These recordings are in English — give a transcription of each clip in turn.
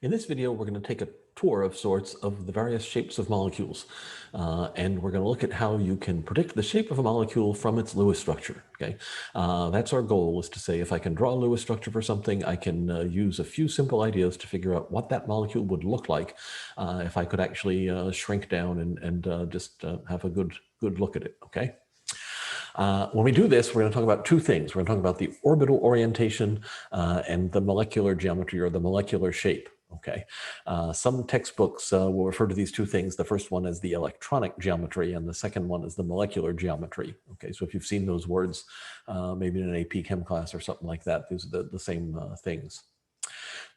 In this video, we're going to take a tour of sorts of the various shapes of molecules. And we're going to look at how you can predict the shape of a molecule from its Lewis structure. Okay, that's our goal, is to say if I can draw a Lewis structure for something, I can use a few simple ideas to figure out what that molecule would look like if I could actually shrink down and just have a good look at it. Okay. When we do this, we're going to talk about two things. We're going to talk about the orbital orientation and the molecular geometry, or the molecular shape. Okay, some textbooks will refer to these two things. The first one is the electronic geometry, and the second one is the molecular geometry. Okay, so if you've seen those words, maybe in an AP Chem class or something like that, these are the same things.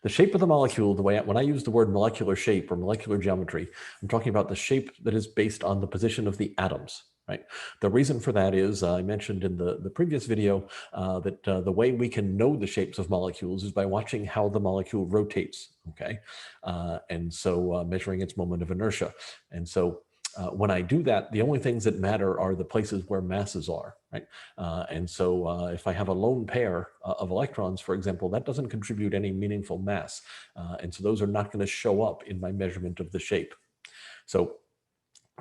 The shape of the molecule, when I use the word molecular shape or molecular geometry, I'm talking about the shape that is based on the position of the atoms. Right. The reason for that is, I mentioned in the previous video that the way we can know the shapes of molecules is by watching how the molecule rotates. Okay, and so measuring its moment of inertia. And so when I do that, the only things that matter are the places where masses are. Right, and so if I have a lone pair of electrons, for example, that doesn't contribute any meaningful mass, and so those are not going to show up in my measurement of the shape. So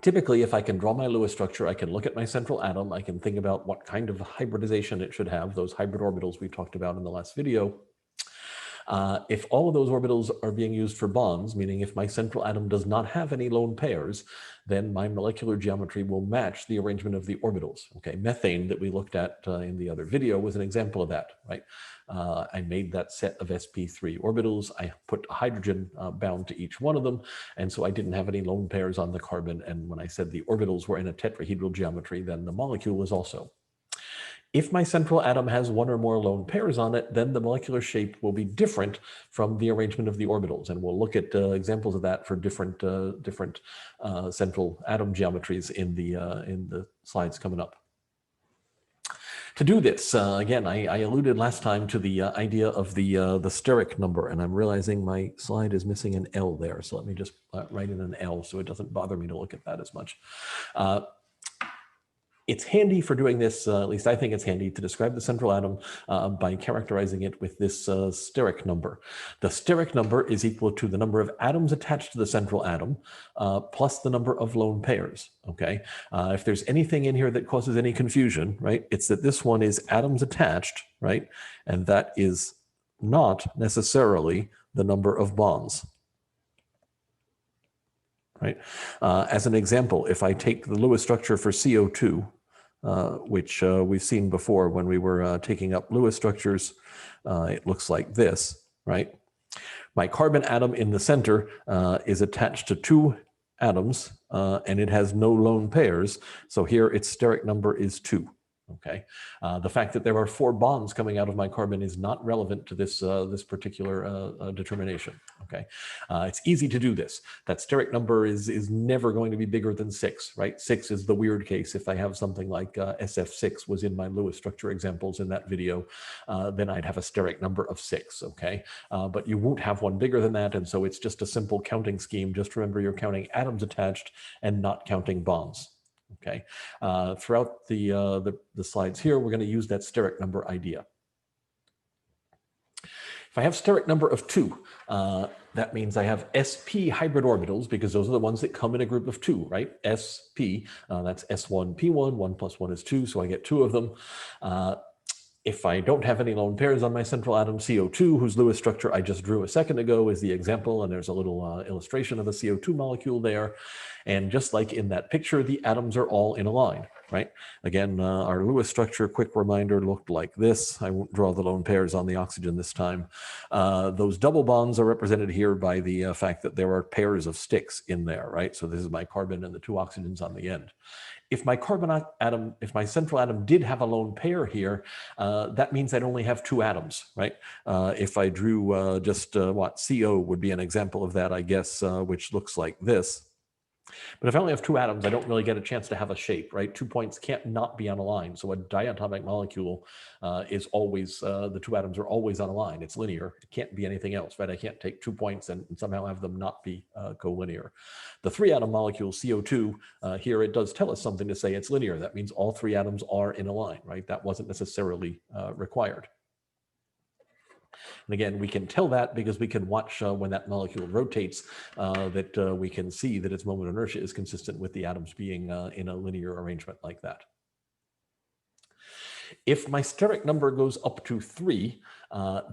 typically, if I can draw my Lewis structure, I can look at my central atom, I can think about what kind of hybridization it should have, those hybrid orbitals we talked about in the last video. If all of those orbitals are being used for bonds, meaning if my central atom does not have any lone pairs, then my molecular geometry will match the arrangement of the orbitals. Okay, methane that we looked at in the other video was an example of that, right? I made that set of sp3 orbitals. I put hydrogen bound to each one of them, and so I didn't have any lone pairs on the carbon. And when I said the orbitals were in a tetrahedral geometry, then the molecule was also. If my central atom has one or more lone pairs on it, then the molecular shape will be different from the arrangement of the orbitals. And we'll look at examples of that for different central atom geometries in the slides coming up. To do this, again, I alluded last time to the idea of the Steric number, and I'm realizing my slide is missing an L there. So let me just write in an L so it doesn't bother me to look at that as much. It's handy for doing this, at least I think it's handy, to describe the central atom by characterizing it with this Steric number. The Steric number is equal to the number of atoms attached to the central atom plus the number of lone pairs, okay? If there's anything in here that causes any confusion, right, it's that this one is atoms attached, right? And that is not necessarily the number of bonds. Right. As an example, if I take the Lewis structure for CO2, which we've seen before when we were taking up Lewis structures, it looks like this, right? My carbon atom in the center is attached to two atoms, and it has no lone pairs. So here its steric number is 2. Okay, the fact that there are 4 bonds coming out of my carbon is not relevant to this this particular determination. Okay, it's easy to do this. That steric number is never going to be bigger than 6, right? 6 is the weird case. If I have something like SF6 was in my Lewis structure examples in that video, then I'd have a steric number of 6. Okay, but you won't have one bigger than that, and so it's just a simple counting scheme. Just remember you're counting atoms attached and not counting bonds. Okay, throughout the slides here, we're going to use that steric number idea. If I have steric number of 2, that means I have sp hybrid orbitals, because those are the ones that come in a group of 2, right? Sp, that's s1p1, 1 plus 1 is 2, so I get 2 of them. If I don't have any lone pairs on my central atom, CO2, whose Lewis structure I just drew a second ago, is the example, and there's a little illustration of a CO2 molecule there. And just like in that picture, the atoms are all in a line, right? Again, our Lewis structure, quick reminder, looked like this. I won't draw the lone pairs on the oxygen this time. Those double bonds are represented here by the fact that there are pairs of sticks in there, right? So this is my carbon and the 2 oxygens on the end. If my carbon atom, if my central atom did have a lone pair here, that means I'd only have 2 atoms, right? If I drew just what, CO would be an example of that, I guess, which looks like this. But if I only have 2 atoms, I don't really get a chance to have a shape, right? 2 points can't not be on a line. So a diatomic molecule is always, the 2 atoms are always on a line. It's linear. It can't be anything else, right? I can't take 2 points and somehow have them not be collinear. The 3-atom molecule, CO2, here it does tell us something to say it's linear. That means all 3 atoms are in a line, right? That wasn't necessarily required. And again, we can tell that because we can watch when that molecule rotates, that we can see that its moment of inertia is consistent with the atoms being in a linear arrangement like that. If my steric number goes up to 3,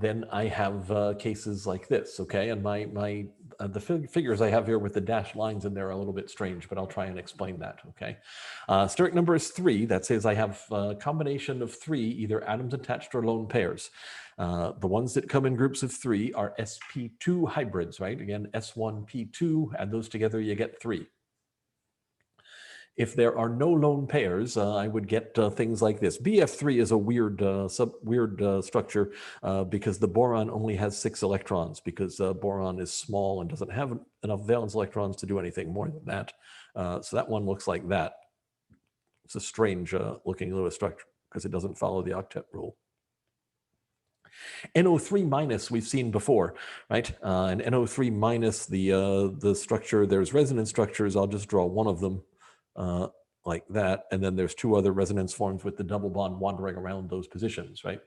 then I have cases like this, okay? And the figures I have here with the dashed lines in there are a little bit strange, but I'll try and explain that, okay? Steric number is 3. That says I have a combination of 3, either atoms attached or lone pairs. The ones that come in groups of 3 are sp2 hybrids, right? Again, s1p2, add those together, you get 3. If there are no lone pairs, I would get things like this. BF3 is a weird structure because the boron only has 6 electrons because boron is small and doesn't have enough valence electrons to do anything more than that. So that one looks like that. It's a strange looking Lewis structure because it doesn't follow the octet rule. NO3 minus we've seen before, right? And NO3 minus, the structure, there's resonance structures. I'll just draw one of them. Like that, and then there's 2 other resonance forms with the double bond wandering around those positions, right?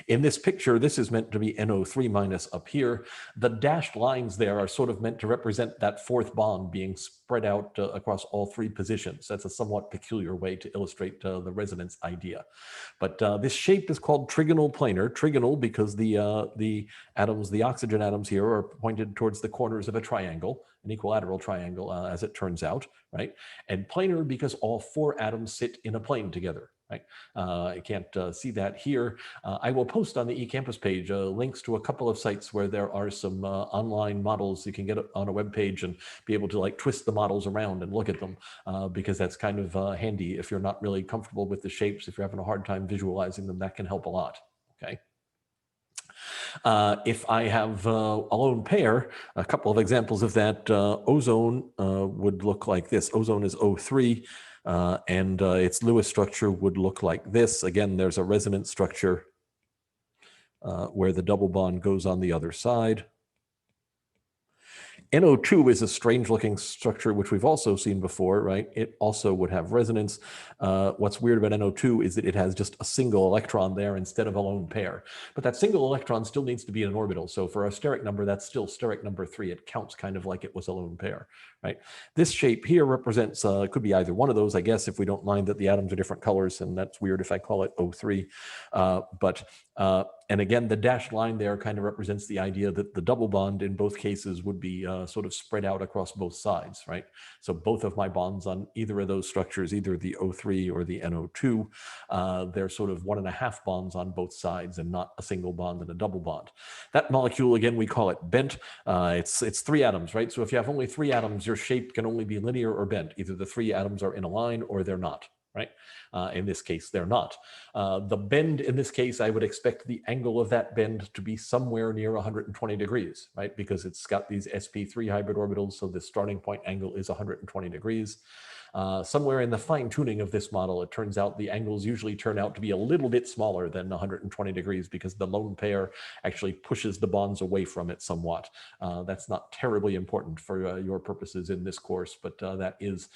In this picture, this is meant to be NO3 minus up here. The dashed lines there are sort of meant to represent that 4th bond being spread out across all 3 positions. That's a somewhat peculiar way to illustrate the resonance idea. But this shape is called trigonal planar. Trigonal because the atoms, the oxygen atoms here are pointed towards the corners of a triangle, an equilateral triangle, as it turns out, right? And planar because all 4 atoms sit in a plane together, right? I can't see that here. I will post on the eCampus page links to a couple of sites where there are some online models you can get on a web page and be able to like twist the models around and look at them because that's kind of handy if you're not really comfortable with the shapes. If you're having a hard time visualizing them, that can help a lot, okay? If I have a lone pair, a couple of examples of that, ozone would look like this. Ozone is O3, and its Lewis structure would look like this. Again, there's a resonance structure where the double bond goes on the other side. NO2 is a strange looking structure, which we've also seen before, right? It also would have resonance. What's weird about NO2 is that it has just a single electron there instead of a lone pair. But that single electron still needs to be in an orbital. So for a steric number, that's still steric number 3. It counts kind of like it was a lone pair, right? This shape here represents, could be either one of those, I guess, if we don't mind that the atoms are different colors, and that's weird if I call it O3. And again, the dashed line there kind of represents the idea that the double bond in both cases would be sort of spread out across both sides, right? So both of my bonds on either of those structures, either the O3 or the NO2, they're sort of 1.5 bonds on both sides and not a single bond and a double bond. That molecule, again, we call it bent. It's 3 atoms, right? So if you have only 3 atoms, your shape can only be linear or bent. Either the 3 atoms are in a line or they're not, right? In this case, they're not. The bend in this case, I would expect the angle of that bend to be somewhere near 120 degrees, right? Because it's got these sp3 hybrid orbitals, so the starting point angle is 120 degrees. Somewhere in the fine tuning of this model, it turns out the angles usually turn out to be a little bit smaller than 120 degrees because the lone pair actually pushes the bonds away from it somewhat. That's not terribly important for your purposes in this course, but that is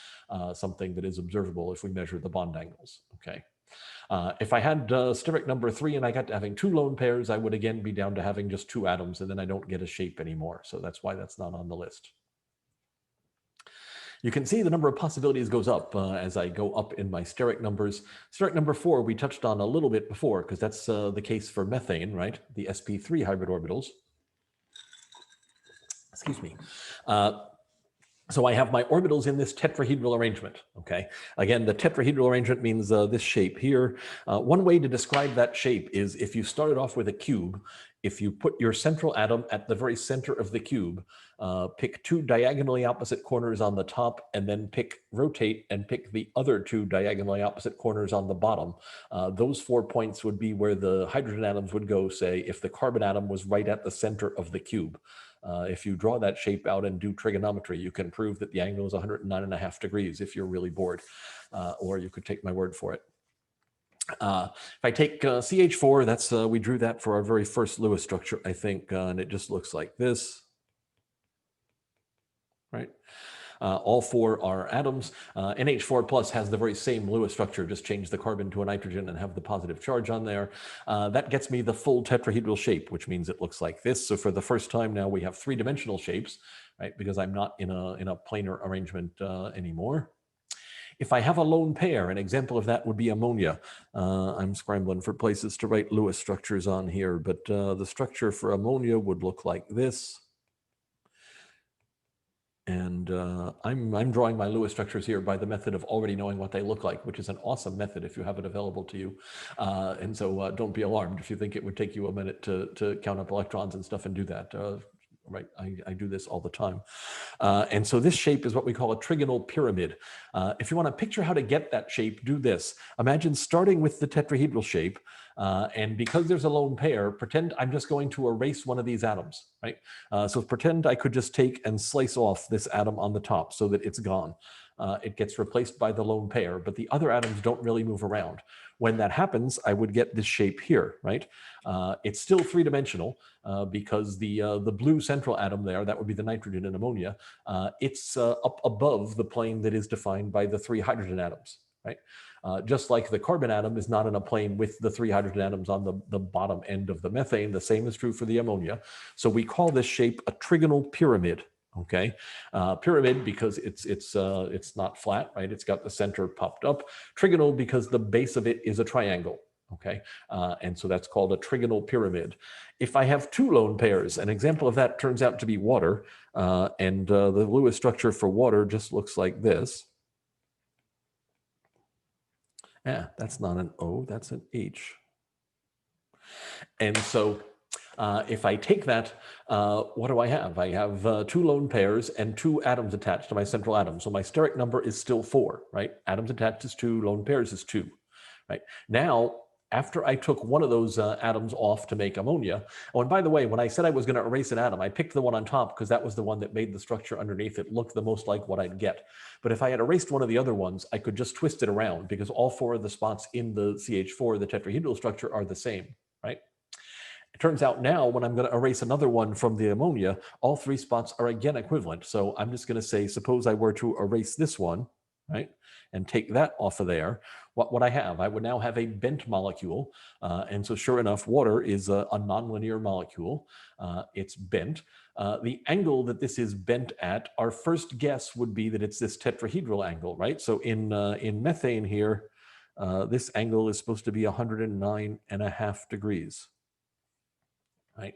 something that is observable if we measure the bond angles, okay? If I had steric number 3 and I got to having 2 lone pairs, I would again be down to having just 2 atoms, and then I don't get a shape anymore. So that's why that's not on the list. You can see the number of possibilities goes up as I go up in my steric numbers. Steric number 4 we touched on a little bit before because that's the case for methane, right? The sp3 hybrid orbitals. Excuse me. So I have my orbitals in this tetrahedral arrangement, okay? Again, the tetrahedral arrangement means this shape here. One way to describe that shape is if you started off with a cube, if you put your central atom at the very center of the cube, pick 2 diagonally opposite corners on the top, and then rotate and pick the other 2 diagonally opposite corners on the bottom. Those 4 points would be where the hydrogen atoms would go, say, if the carbon atom was right at the center of the cube. If you draw that shape out and do trigonometry, you can prove that the angle is 109.5 degrees if you're really bored, or you could take my word for it. If I take CH4, that's we drew that for our very first Lewis structure, I think, and it just looks like this, right? All four are atoms. NH4 plus has the very same Lewis structure, just change the carbon to a nitrogen and have the positive charge on there. That gets me the full tetrahedral shape, which means it looks like this. So for the first time now we have three-dimensional shapes, right? Because I'm not in a planar arrangement anymore. If I have a lone pair, an example of that would be ammonia. I'm scrambling for places to write Lewis structures on here, but the structure for ammonia would look like this. And I'm drawing my Lewis structures here by the method of already knowing what they look like, which is an awesome method if you have it available to you. And so don't be alarmed if you think it would take you a minute to count up electrons and stuff and do that. Right, I do this all the time. And so this shape is what we call a trigonal pyramid. If you want to picture how to get that shape, do this. Imagine starting with the tetrahedral shape, and because there's a lone pair, pretend I'm just going to erase one of these atoms, right? So pretend I could just take and slice off this atom on the top so that it's gone. It gets replaced by the lone pair, but the other atoms don't really move around. When that happens, I would get this shape here, right? It's still three-dimensional because the blue central atom there, that would be the nitrogen in ammonia, it's up above the plane that is defined by the three hydrogen atoms, right? Just like the carbon atom is not in a plane with the three hydrogen atoms on the bottom end of the methane, the same is true for the ammonia. So we call this shape a trigonal pyramid. Okay, pyramid because it's not flat, right? It's got the center popped up. Trigonal because the base of it is a triangle. Okay, and so that's called a trigonal pyramid. If I have two lone pairs, an example of that turns out to be water, and the Lewis structure for water just looks like this. Yeah, that's not an O, that's an H. And so if I take that, what do I have? I have two lone pairs and two atoms attached to my central atom. So my steric number is still 4, right? Atoms attached is 2, lone pairs is 2, right? Now, after I took one of those atoms off to make ammonia, oh, and by the way, when I said I was going to erase an atom, I picked the one on top because that was the one that made the structure underneath it look the most like what I'd get. But if I had erased one of the other ones, I could just twist it around because all 4 of the spots in the CH4, the tetrahedral structure, are the same, right? It turns out now when I'm going to erase another one from the ammonia, all 3 spots are again equivalent. So I'm just going to say, suppose I were to erase this one, right, and take that off of there, what would I have? I would now have a bent molecule. And so sure enough, water is a nonlinear molecule. It's bent. The angle that this is bent at, our first guess would be that it's this tetrahedral angle, right? So in methane here, this angle is supposed to be 109.5 degrees. Right.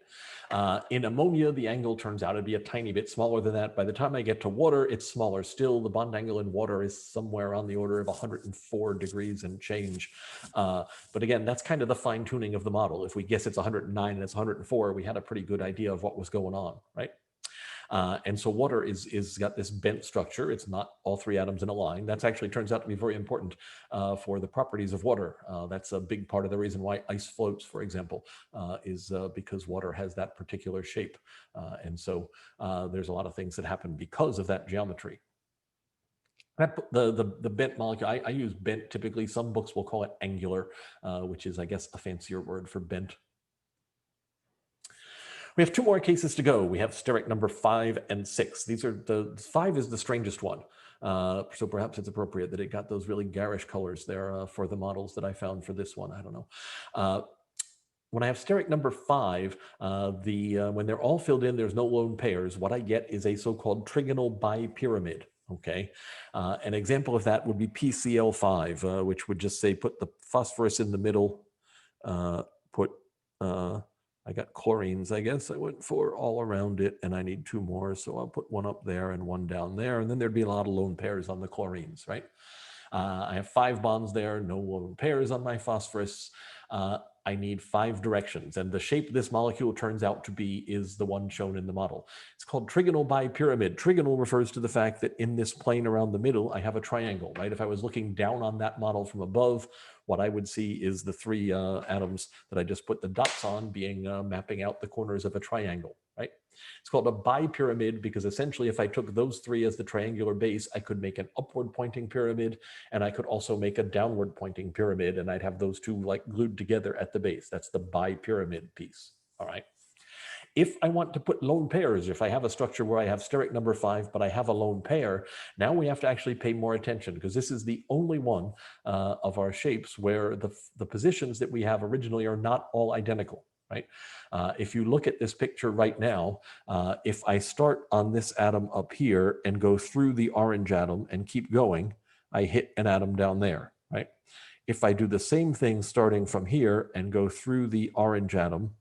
In ammonia, the angle turns out to be a tiny bit smaller than that. By the time I get to water, it's smaller still. The bond angle in water is somewhere on the order of 104 degrees and change. But again, that's kind of the fine tuning of the model. If we guess it's 109 and it's 104, we had a pretty good idea of what was going on, right? And so water is got this bent structure. It's not all 3 atoms in a line. That actually turns out to be very important for the properties of water. That's a big part of the reason why ice floats, for example, is because water has that particular shape. And so there's a lot of things that happen because of that geometry. The bent molecule, I use bent typically. Some books will call it angular, which is, I guess, a fancier word for bent. We have 2 more cases to go. We have steric number 5 and 6. These are the 5 is the strangest one. So perhaps it's appropriate that it got those really garish colors there for the models that I found for this one. I don't know. When I have steric number 5, when they're all filled in, there's no lone pairs. What I get is a so-called trigonal bipyramid. Okay, an example of that would be PCl5, which would just say put the phosphorus in the middle, I got chlorines, I guess I went for all around it, and I need 2 more, so I'll put one up there and one down there, and then there'd be a lot of lone pairs on the chlorines, right? I have 5 bonds there, no lone pairs on my phosphorus. I need 5 directions, and the shape this molecule turns out to be is the one shown in the model. It's called trigonal bipyramid. Trigonal refers to the fact that in this plane around the middle, I have a triangle, right? If I was looking down on that model from above, what I would see is the 3 atoms that I just put the dots on being mapping out the corners of a triangle, right? It's called a bipyramid because essentially if I took those 3 as the triangular base, I could make an upward pointing pyramid, and I could also make a downward pointing pyramid, and I'd have those 2 like glued together at the base. That's the bipyramid piece, all right? If I want to put lone pairs, if I have a structure where I have steric number 5, but I have a lone pair, now we have to actually pay more attention, because this is the only one of our shapes where the positions that we have originally are not all identical, right? If you look at this picture right now, if I start on this atom up here and go through the orange atom and keep going, I hit an atom down there, right? If I do the same thing starting from here and go through the orange atom,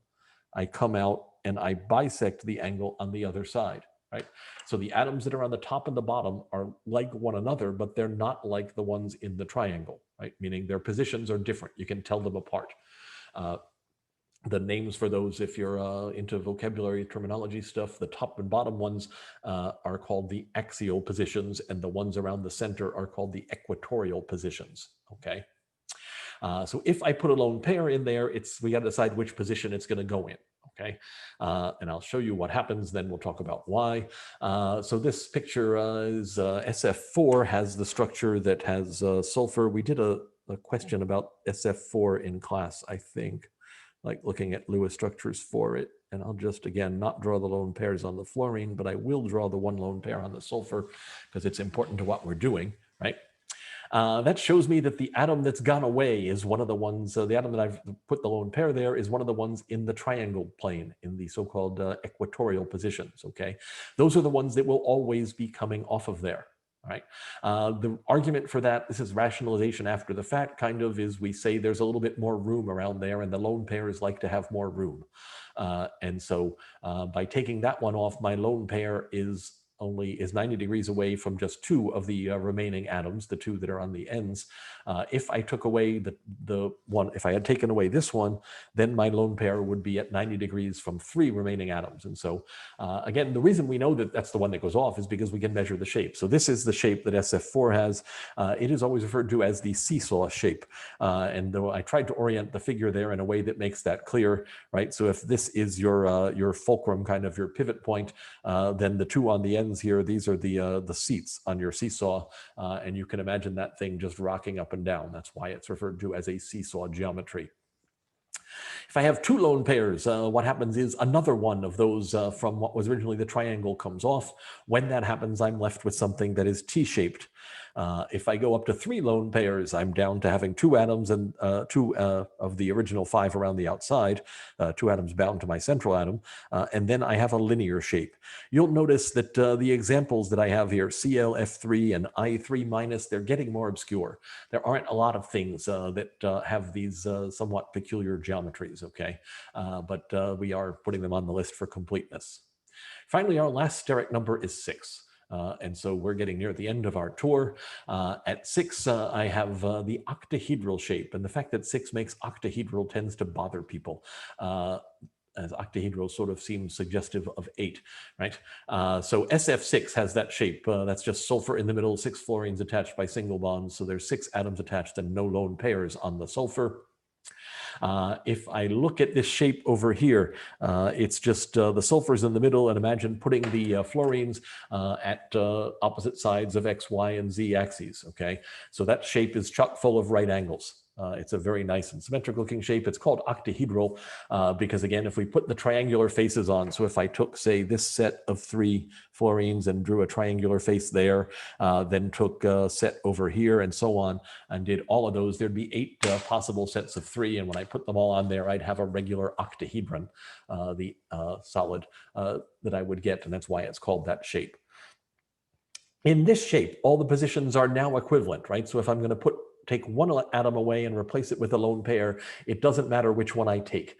I come out and I bisect the angle on the other side, right? So the atoms that are on the top and the bottom are like one another, but they're not like the ones in the triangle, right? Meaning their positions are different. You can tell them apart. The names for those, if you're into vocabulary terminology stuff, the top and bottom ones are called the axial positions, and the ones around the center are called the equatorial positions, okay? So if I put a lone pair in there, we got to decide which position it's going to go in. Okay, and I'll show you what happens, then we'll talk about why. So this picture is SF4 has the structure that has sulfur. We did a question about SF4 in class, I think, like looking at Lewis structures for it. And I'll just, again, not draw the lone pairs on the fluorine, but I will draw the one lone pair on the sulfur because it's important to what we're doing, right? That shows me that the atom that's gone away is one of the ones, the atom that I've put the lone pair there is one of the ones in the triangle plane, in the so-called equatorial positions, okay? Those are the ones that will always be coming off of there, all right? The argument for that, this is rationalization after the fact, kind of, is we say there's a little bit more room around there, and the lone pairs like to have more room. And so by taking that one off, my lone pair is 90 degrees away from just 2 of the remaining atoms, the 2 that are on the ends. If I took away the one, if I had taken away this one, then my lone pair would be at 90 degrees from 3 remaining atoms. And so again, the reason we know that that's the one that goes off is because we can measure the shape. So this is the shape that SF4 has. It is always referred to as the seesaw shape. And though I tried to orient the figure there in a way that makes that clear, right? So if this is your fulcrum, kind of your pivot point, then the 2 on the ends here, these are the seats on your seesaw, and you can imagine that thing just rocking up and down. That's why it's referred to as a seesaw geometry. If I have 2 lone pairs, what happens is another one of those from what was originally the triangle comes off. When that happens, I'm left with something that is T-shaped. If I go up to 3 lone pairs, I'm down to having 2 atoms and 2 of the original 5 around the outside, 2 atoms bound to my central atom, and then I have a linear shape. You'll notice that the examples that I have here, ClF3 and I3-, they're getting more obscure. There aren't a lot of things that have these somewhat peculiar geometries, okay? But we are putting them on the list for completeness. Finally, our last steric number is 6. And so we're getting near the end of our tour. At 6, I have the octahedral shape. And the fact that 6 makes octahedral tends to bother people, as octahedral sort of seems suggestive of 8, right? So SF6 has that shape. That's just sulfur in the middle, 6 fluorines attached by single bonds. So there's 6 atoms attached and no lone pairs on the sulfur. If I look at this shape over here, it's just the sulfurs in the middle, and imagine putting the fluorines at opposite sides of X, Y, and Z axes, okay? So that shape is chock full of right angles. It's a very nice and symmetric looking shape. It's called octahedral because, again, if we put the triangular faces on, so if I took, say, this set of 3 fluorines and drew a triangular face there, then took a set over here and so on, and did all of those, there'd be 8 possible sets of 3. And when I put them all on there, I'd have a regular octahedron, the solid that I would get. And that's why it's called that shape. In this shape, all the positions are now equivalent, right? So if I'm going to take one atom away and replace it with a lone pair, it doesn't matter which one I take.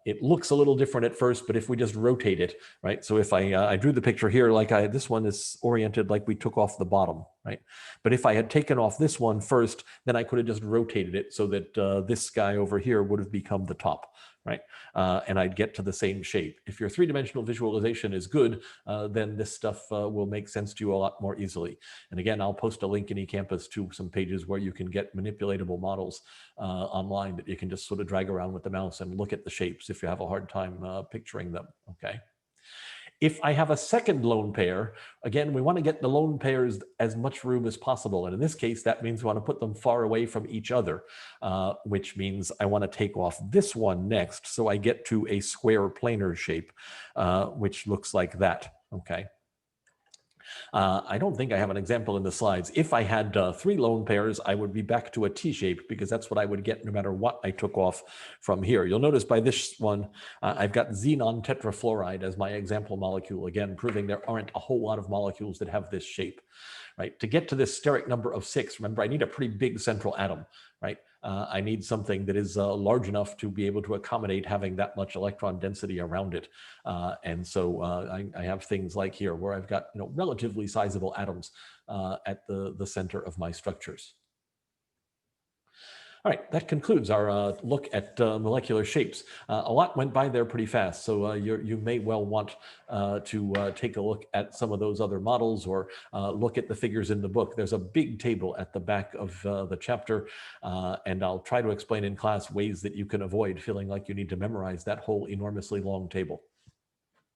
It looks a little different at first, but if we just rotate it, right? So if I drew the picture here, like this one is oriented like we took off the bottom, right? But if I had taken off this one first, then I could have just rotated it so that this guy over here would have become the top, right? And I'd get to the same shape. If your 3-dimensional visualization is good, then this stuff will make sense to you a lot more easily. And again, I'll post a link in eCampus to some pages where you can get manipulatable models online that you can just sort of drag around with the mouse and look at the shapes if you have a hard time picturing them, okay? If I have a second lone pair, again, we want to get the lone pairs as much room as possible. And in this case, that means we want to put them far away from each other, which means I want to take off this one next. So I get to a square planar shape, which looks like that. Okay. I don't think I have an example in the slides. If I had 3 lone pairs, I would be back to a T-shape because that's what I would get no matter what I took off from here. You'll notice by this one, I've got xenon tetrafluoride as my example molecule, again, proving there aren't a whole lot of molecules that have this shape. Right? To get to this steric number of 6, remember, I need a pretty big central atom, right? I need something that is large enough to be able to accommodate having that much electron density around it. And so I have things like here where I've got relatively sizable atoms at the center of my structures. All right, that concludes our look at molecular shapes. A lot went by there pretty fast, so you may well want to take a look at some of those other models or look at the figures in the book. There's a big table at the back of the chapter, and I'll try to explain in class ways that you can avoid feeling like you need to memorize that whole enormously long table.